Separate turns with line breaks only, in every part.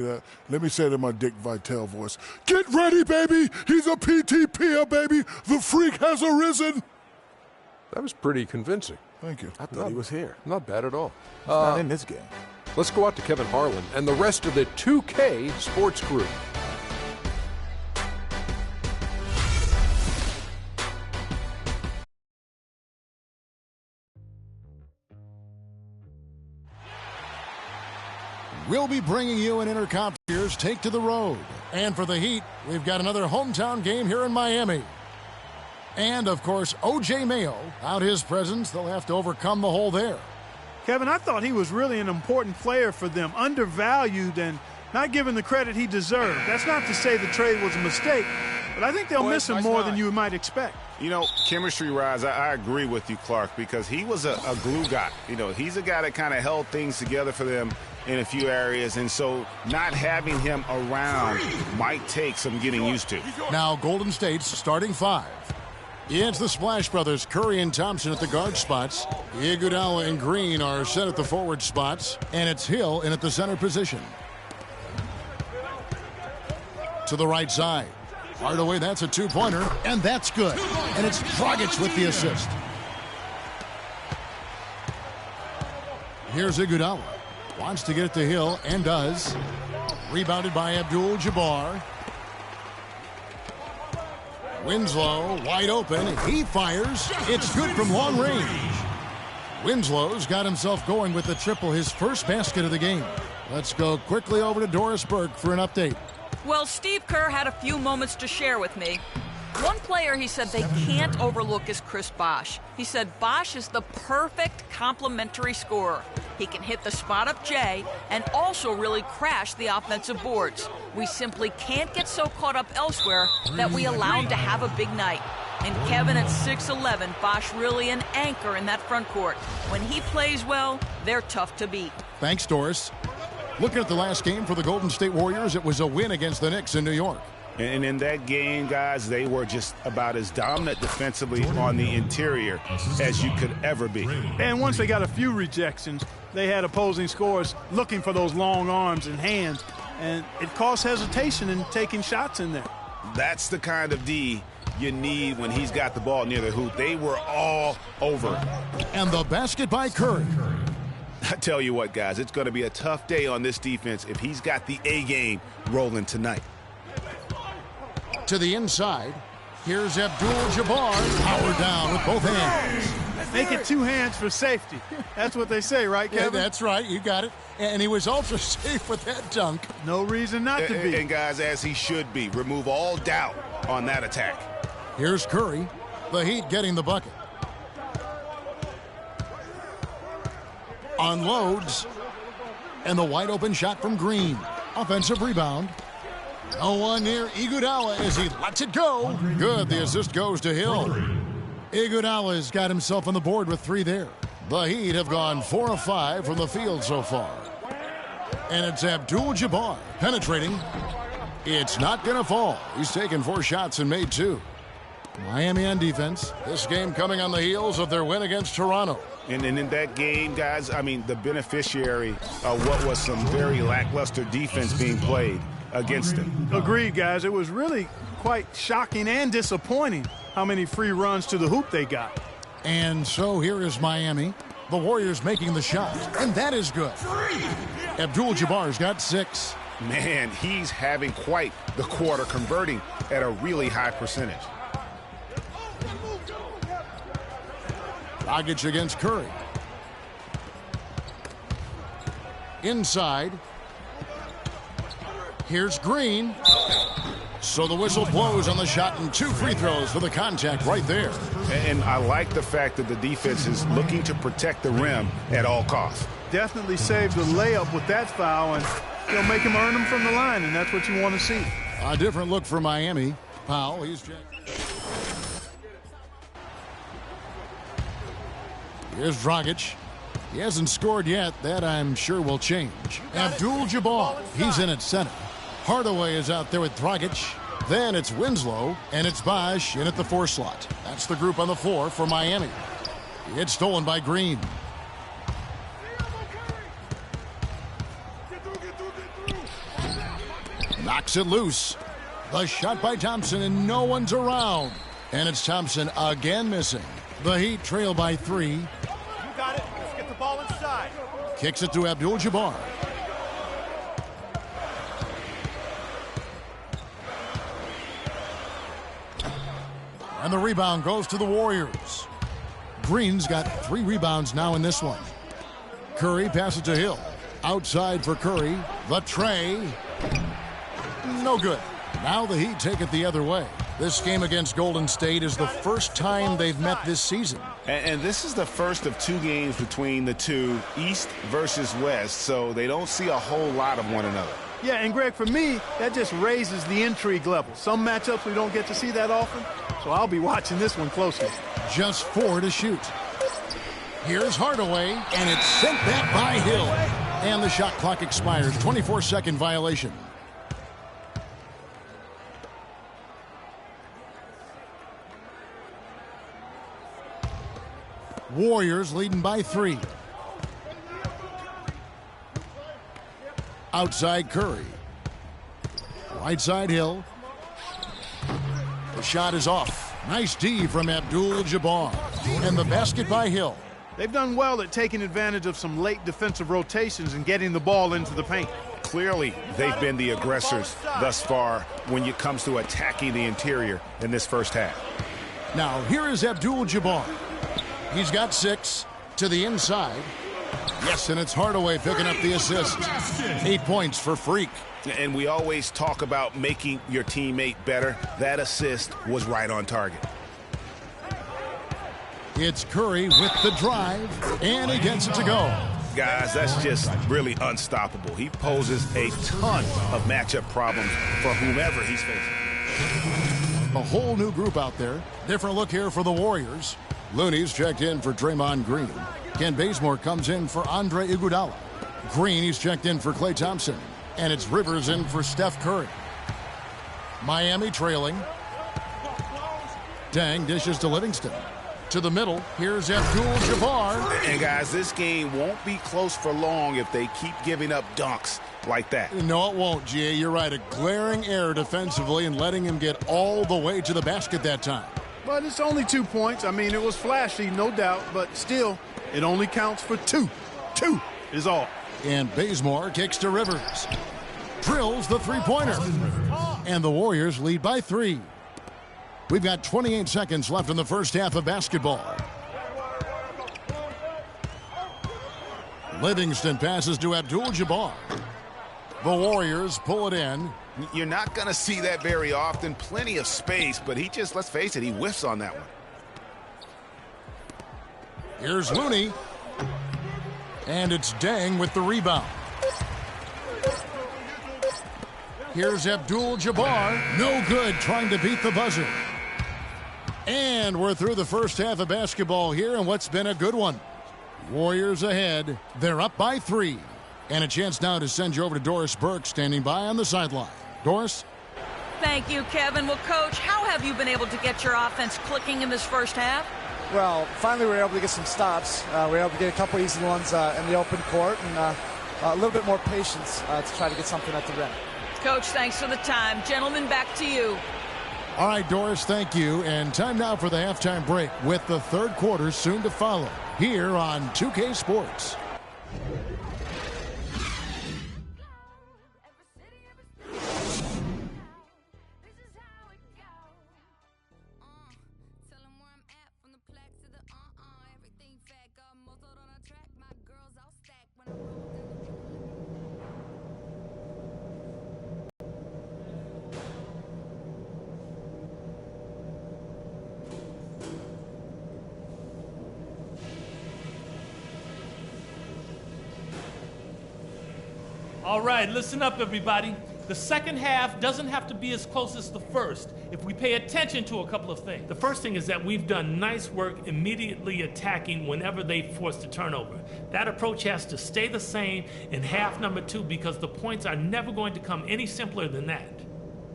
Let me say it in my Dick Vitale voice. Get ready, baby! He's a PTP, baby! The freak has arisen!
That was pretty convincing.
Thank you.
I thought he was here.
Not bad at all.
He's not in this game.
Let's go out to Kevin Harlan and the rest of the 2K Sports Group.
We'll be bringing you an Interconference Series Take to the Road. And for the Heat, we've got another hometown game here in Miami. And, of course, O.J. Mayo, without his presence, they'll have to overcome the hole there.
Kevin, I thought he was really an important player for them, undervalued and not given the credit he deserved. That's not to say the trade was a mistake, but I think they'll miss him more than you might expect.
You know, chemistry-wise, I agree with you, Clark, because he was a glue guy. You know, he's a guy that kind of held things together for them in a few areas, and so not having him around might take some getting used to.
Now Golden State's starting five. It's the Splash Brothers, Curry and Thompson at the guard spots. Iguodala and Green are set at the forward spots, and it's Hill in at the center position. To the right side. Hardaway, that's a two-pointer, and that's good. And it's Dragic with the assist. Here's Iguodala. Wants to get it to Hill, and does. Rebounded by Abdul-Jabbar. Winslow, wide open. He fires. It's good from long range. Winslow's got himself going with the triple, his first basket of the game. Let's go quickly over to Doris Burke for an update.
Well, Steve Kerr had a few moments to share with me. One player he said they can't overlook is Chris Bosh. He said Bosh is the perfect complementary scorer. He can hit the spot-up J and also really crash the offensive boards. We simply can't get so caught up elsewhere that we allow him to have a big night. And Kevin at 6'11", Bosh really an anchor in that front court. When he plays well, they're tough to beat.
Thanks, Doris. Looking at the last game for the Golden State Warriors, it was a win against the Knicks in New York.
And in that game, guys, they were just about as dominant defensively on the interior as you could ever be.
And once they got a few rejections, they had opposing scorers looking for those long arms and hands, and it caused hesitation in taking shots in there.
That's the kind of D you need when he's got the ball near the hoop. They were all over.
And the basket by Curry.
I tell you what, guys, it's going to be a tough day on this defense if he's got the A game rolling tonight.
To the inside, here's Abdul-Jabbar, powered down with both hands.
Make it two hands for safety. That's what they say, right, Kevin?
Yeah, that's right. You got it. And he was ultra safe with that dunk.
No reason not to be.
And guys, as he should be, remove all doubt on that attack.
Here's Curry. The Heat getting the bucket. Unloads. And the wide open shot from Green. Offensive rebound. No one near Iguodala as he lets it go. Good. The assist goes to Hill. Iguodala's got himself on the board with 3 there. The Heat have gone 4 of 5 from the field so far. And it's Abdul-Jabbar penetrating. It's not going to fall. He's taken 4 shots and made 2. Miami on defense. This game coming on the heels of their win against Toronto.
And in that game, guys, I mean, the beneficiary of what was some very lackluster defense being played against them.
Agreed, guys. It was really quite shocking and disappointing how many free runs to the hoop they got.
And so here is Miami. The Warriors making the shot. And that is good. Abdul-Jabbar's got 6.
Man, he's having quite the quarter, converting at a really high percentage.
Dragic against Curry. Inside. Here's Green. So the whistle blows on the shot and 2 free throws for the contact right there.
And I like the fact that the defense is looking to protect the rim at all costs.
Definitely saved the layup with that foul, and they'll make him earn them from the line, and that's what you want to see.
A different look for Miami. Powell, he's checked. Here's Dragic. He hasn't scored yet. That, I'm sure, will change. Abdul-Jabbar, he's in at center. Hardaway is out there with Dragic. Then it's Winslow, and it's Bosh in at the 4 slot. That's the group on the floor for Miami. It's stolen by Green. Knocks it loose. The shot by Thompson, and no one's around. And it's Thompson again missing. The Heat trail by 3.
You got it. Let's get the ball inside.
Kicks it to Abdul-Jabbar. And the rebound goes to the Warriors. Green's got 3 rebounds now in this one. Curry passes to Hill. Outside for Curry. The tray. No good. Now the Heat take it the other way. This game against Golden State is the first time they've met this season.
And this is the first of 2 games between the two, East versus West, so they don't see a whole lot of one another.
Yeah, and Greg, for me, that just raises the intrigue level. Some matchups we don't get to see that often, so I'll be watching this one closely.
Just 4 to shoot. Here's Hardaway, and it's sent back by Hill. And the shot clock expires. 24-second violation. Warriors leading by 3. Outside Curry. Right side Hill. The shot is off. Nice D from Abdul-Jabbar. And the basket by Hill.
They've done well at taking advantage of some late defensive rotations and getting the ball into the paint.
Clearly, they've been the aggressors thus far when it comes to attacking the interior in this first half.
Now, here is Abdul-Jabbar. He's got 6 to the inside. Yes, and it's Hardaway picking up the assist. 8 points for Freak.
And we always talk about making your teammate better. That assist was right on target.
It's Curry with the drive, and he gets it to go.
Guys, that's just really unstoppable. He poses a ton of matchup problems for whomever he's facing.
A whole new group out there. Different look here for the Warriors. Looney's checked in for Draymond Green. Ken Bazemore comes in for Andre Iguodala. Green, he's checked in for Klay Thompson. And it's Rivers in for Steph Curry. Miami trailing. Dang dishes to Livingston. To the middle, here's Abdul-Jabbar.
And guys, this game won't be close for long if they keep giving up dunks like that.
No, it won't, G.A. You're right. A glaring error defensively and letting him get all the way to the basket that time.
But it's only 2 points. I mean, it was flashy, no doubt, but still, it only counts for 2. 2 is all.
And Bazemore kicks to Rivers. Drills the three-pointer. And the Warriors lead by 3. We've got 28 seconds left in the first half of basketball. Livingston passes to Abdul-Jabbar. The Warriors pull it in.
You're not going to see that very often. Plenty of space, but he just, let's face it, he whiffs on that one.
Here's Looney. And it's Deng with the rebound. Here's Abdul-Jabbar. No good, trying to beat the buzzer. And we're through the first half of basketball here in what's been a good one. Warriors ahead. They're up by 3. And a chance now to send you over to Doris Burke, standing by on the sideline. Doris?
Thank you, Kevin. Well, Coach, how have you been able to get your offense clicking in this first half?
Well, finally we were able to get some stops. We were able to get a couple easy ones in the open court and a little bit more patience to try to get something at the rim.
Coach, thanks for the time. Gentlemen, back to you.
All right, Doris, thank you. And time now for the halftime break with the third quarter soon to follow here on 2K Sports.
All right, listen up, everybody. The second half doesn't have to be as close as the first if we pay attention to a couple of things. The first thing is that we've done nice work immediately attacking whenever they force a turnover. That approach has to stay the same in half number 2 because the points are never going to come any simpler than that.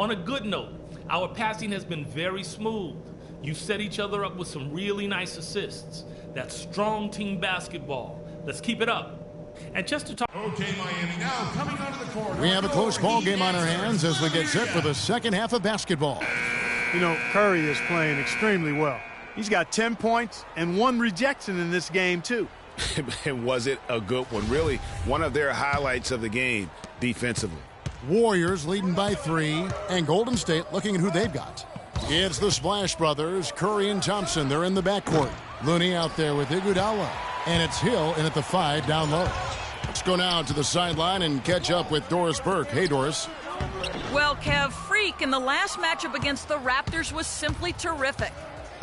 On a good note, our passing has been very smooth. You set each other up with some really nice assists. That's strong team basketball. Let's keep it up. And just to talk.
Okay, Miami, now coming out of the corner.
We have a close ball game on our hands as we get set for the second half of basketball.
You know, Curry is playing extremely well. He's got 10 points and 1 rejection in this game, too.
And was it a good one? Really, one of their highlights of the game defensively.
Warriors leading by 3, and Golden State looking at who they've got. It's the Splash Brothers, Curry and Thompson. They're in the backcourt. Looney out there with Iguodala. And it's Hill in at the 5 down low. Let's go now to the sideline and catch up with Doris Burke. Hey, Doris.
Well, Kev, Freak in the last matchup against the Raptors was simply terrific.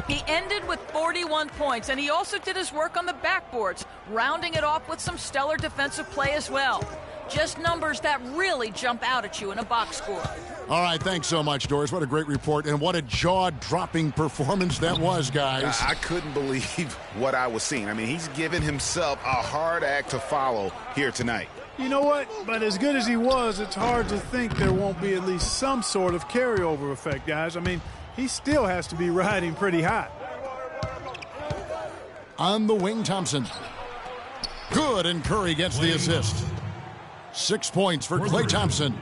He ended with 41 points, and he also did his work on the backboards, rounding it off with some stellar defensive play as well. Just numbers that really jump out at you in a box score.
All right, thanks so much, Doris. What a great report, and what a jaw-dropping performance that was, guys.
I couldn't believe what I was seeing. I mean, he's given himself a hard act to follow here tonight.
You know what? But as good as he was, it's hard to think there won't be at least some sort of carryover effect, guys. I mean, he still has to be riding pretty hot.
On the wing, Thompson. Good, and Curry gets the assist. 6 points for Klay Thompson.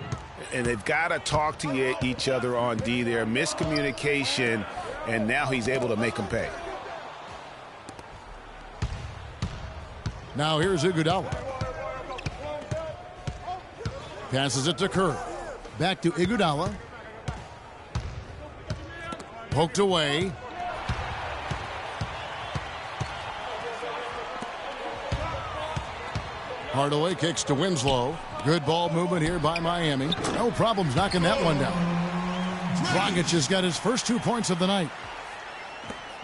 And they've got to talk to each other on D there. Miscommunication, and now he's able to make them pay.
Now here's Iguodala. Passes it to Curry. Back to Iguodala. Poked away. Hardaway kicks to Winslow. Good ball movement here by Miami. No problems knocking that one down. Dragic has got his first 2 points of the night.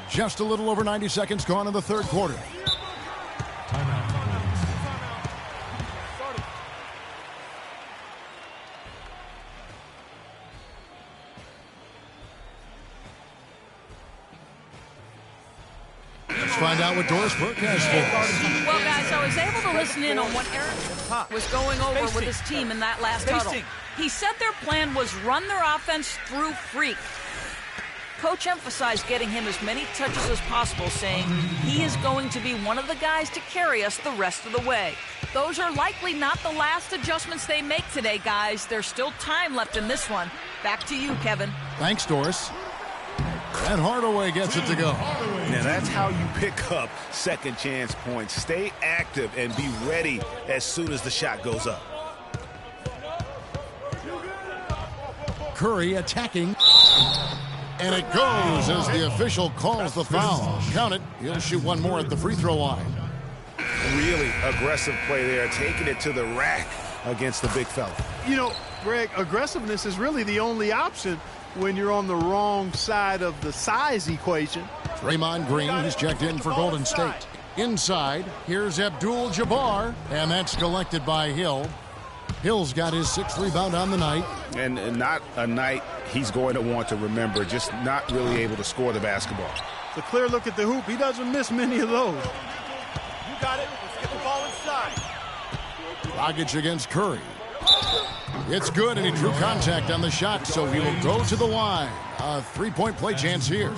Just a little over 90 seconds gone in the third quarter. Let's find out what Doris Burke has for us.
Well, guys, I was able to listen in on what Eric was going over with his team in that last huddle. He said their plan was run their offense through Freak. Coach emphasized getting him as many touches as possible, saying he is going to be one of the guys to carry us the rest of the way. Those are likely not the last adjustments they make today, guys. There's still time left in this one. Back to you, Kevin.
Thanks, Doris. And Hardaway gets it to go.
Now that's how you pick up second chance points. Stay active and be ready as soon as the shot goes up.
Curry attacking. And it goes as the official calls the foul. Count it. He'll shoot one more at the free throw line.
Really aggressive play there, taking it to the rack against the big fella.
You know, Greg, aggressiveness is really the only option when you're on the wrong side of the size equation.
Draymond Green, he's checked in for Golden State. Inside, here's Abdul-Jabbar, and that's collected by Hill. Hill's got his 6th rebound on the night.
And not a night he's going to want to remember, just not really able to score the basketball.
It's a clear look at the hoop. He doesn't miss many of those.
You got it. Let's get the ball inside.
Dragic against Curry. It's good, and he drew contact on the shot, so he will go to the line. A 3-point play chance here.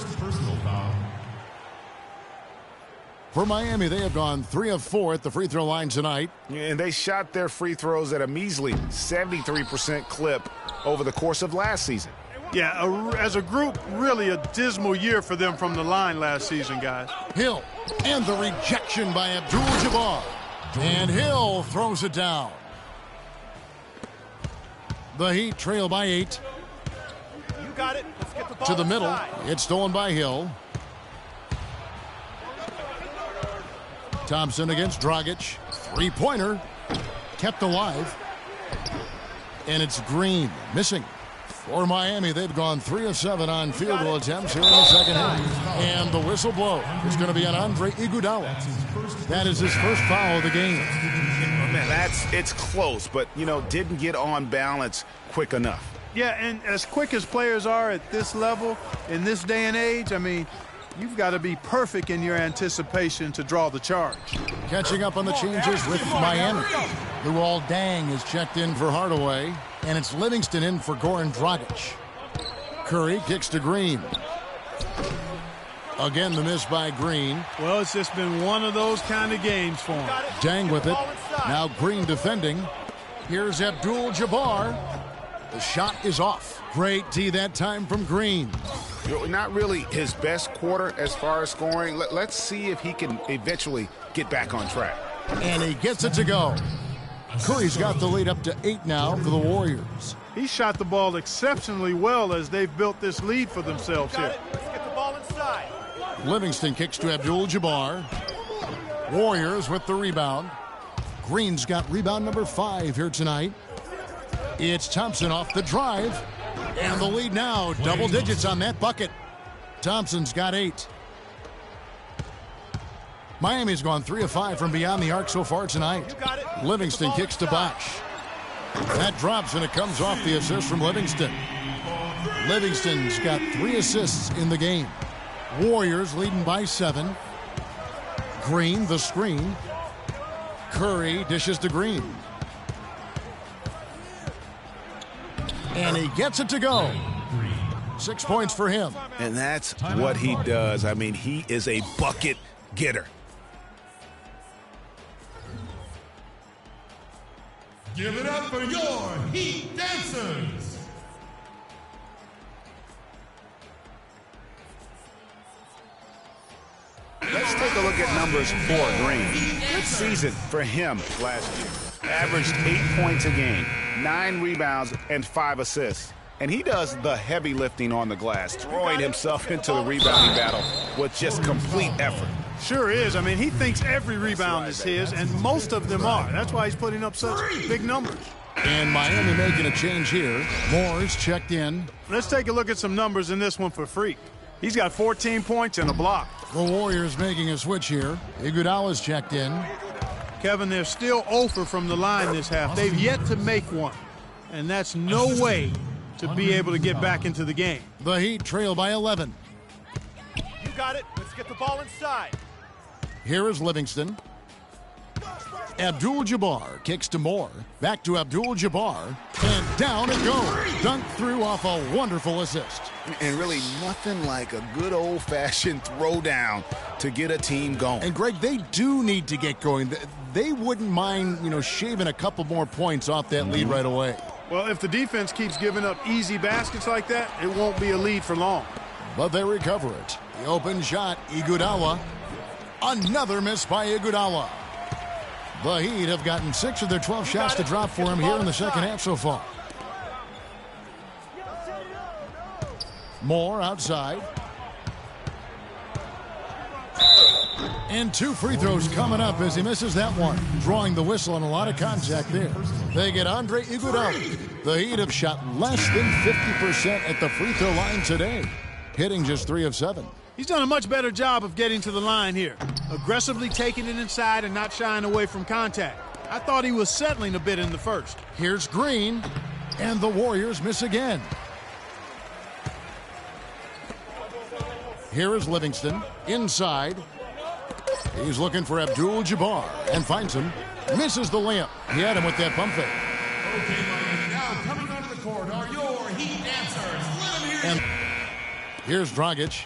For Miami, they have gone 3 of 4 at the free throw line tonight.
And they shot their free throws at a measly 73% clip over the course of last season.
Yeah, as a group, really a dismal year for them from the line last season, guys.
Hill, and the rejection by Abdul-Jabbar. And Hill throws it down. The Heat trail by 8.
You got it. Let's get the ball
To the middle.
inside.
It's stolen by Hill. Thompson against Dragic. 3-pointer. Kept alive. And it's Green missing. For Miami, they've gone 3 of 7 on field goal attempts here in the second half. And the whistle blow is going to be on Andre Iguodala. That is his first foul of the game.
Man, it's close, but, didn't get on balance quick enough.
Yeah, and as quick as players are at this level, in this day and age, I mean, you've got to be perfect in your anticipation to draw the charge.
Catching up on the changes with Miami. Luol Deng is checked in for Hardaway, and it's Livingston in for Goran Dragic. Curry kicks to Green. Again, the miss by Green.
Well, it's just been one of those kind of games for him.
Deng with it.
inside.
Now Green defending. Here's Abdul-Jabbar. The shot is off. Great D that time from Green.
Not really his best quarter as far as scoring. Let's see if he can eventually get back on track.
And he gets it to go. Curry's got the lead up to 8 now for the Warriors.
He shot the ball exceptionally well as they've built this lead for themselves
Got
here.
it. Let's get the ball inside.
Livingston kicks to Abdul-Jabbar. Warriors with the rebound. Green's got rebound number 5 here tonight. It's Thompson off the drive. And the lead now, double digits on that bucket. Thompson's got 8. Miami's gone 3 of 5 from beyond the arc so far tonight. Livingston kicks to Bosch. That drops and it comes off the assist from Livingston. Livingston's got 3 assists in the game. Warriors leading by 7. Green, the screen. Curry dishes to Green. And he gets it to go. 6 points for him.
And that's what he does. I mean, he is a bucket getter.
Give it up for your Heat Dancers.
Let's take a look at numbers for Green. Good season for him last year. Averaged 8 points a game, 9 rebounds, and 5 assists. And he does the heavy lifting on the glass, throwing himself into the rebounding battle with just complete effort.
Sure is. I mean, he thinks every rebound is his, and most of them are. That's why he's putting up such big numbers.
And Miami making a change here. Moore's checked in.
Let's take a look at some numbers in this one for Freak. He's got 14 points and a block.
The Warriors making a switch here. Iguodala's checked in.
Kevin, they're still 0 from the line this half. They've yet to make one, and that's no way to be able to get back into the game.
The Heat trail by 11.
You got it. Let's get the ball inside.
Here is Livingston. Abdul-Jabbar kicks to Moore. Back to Abdul-Jabbar. And down it goes. Dunked through off a wonderful assist.
And really nothing like a good old-fashioned throwdown to get a team going.
And, Greg, they do need to get going. They wouldn't mind, shaving a couple more points off that lead right away.
Well, if the defense keeps giving up easy baskets like that, it won't be a lead for long.
But they recover it. The open shot, Iguodala. Another miss by Iguodala. The Heat have gotten 6 of their 12 shots to drop for him here in the second half so far. Moore outside. And 2 free throws coming up as he misses that one. Drawing the whistle and a lot of contact there. They get Andre Iguodala. The Heat have shot less than 50% at the free throw line today. Hitting just 3 of 7.
He's done a much better job of getting to the line here. Aggressively taking it inside and not shying away from contact. I thought he was settling a bit in the first.
Here's Green. And the Warriors miss again. Here is Livingston. Inside. He's looking for Abdul-Jabbar and finds him. Misses the layup. He had him with that pump fake.
Okay, Miami, now coming onto the court are your Heat Dancers. Let them hear
And here's Dragic.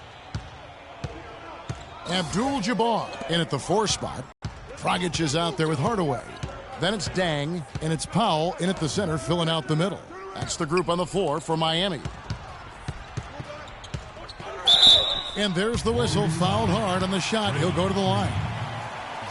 Abdul-Jabbar in at the 4 spot. Dragic is out there with Hardaway. Then it's Dang, and it's Powell in at the center, filling out the middle. That's the group on the floor for Miami. And there's the whistle, fouled hard on the shot. He'll go to the line.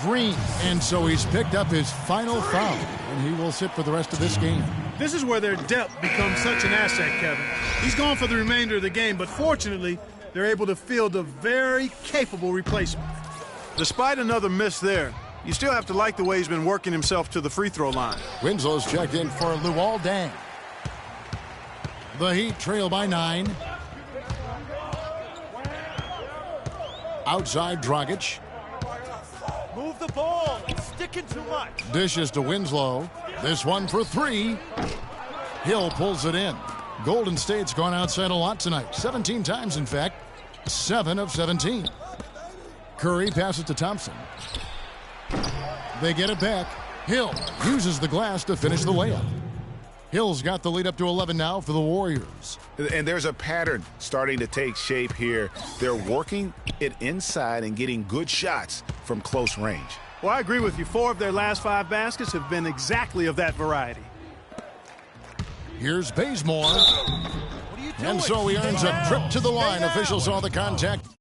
Green, and so he's picked up his final foul, and he will sit for the rest of this game.
This is where their depth becomes such an asset, Kevin. He's gone for the remainder of the game, but fortunately, they're able to field a very capable replacement. Despite another miss there, you still have to like the way he's been working himself to the free throw line.
Winslow's checked in for Luol Deng. The Heat trail by 9. Outside Dragic.
Move the ball. It's sticking too much.
Dishes to Winslow. This one for 3. Hill pulls it in. Golden State's gone outside a lot tonight. 17 times, in fact. 7 of 17. Curry passes to Thompson. They get it back. Hill uses the glass to finish the layup. Hill's got the lead up to 11 now for the Warriors.
And there's a pattern starting to take shape here. They're working it inside and getting good shots from close range.
Well, I agree with you. 4 of their last 5 baskets have been exactly of that variety.
Here's Bazemore. And so he earns a trip to the line. Officials saw the contact.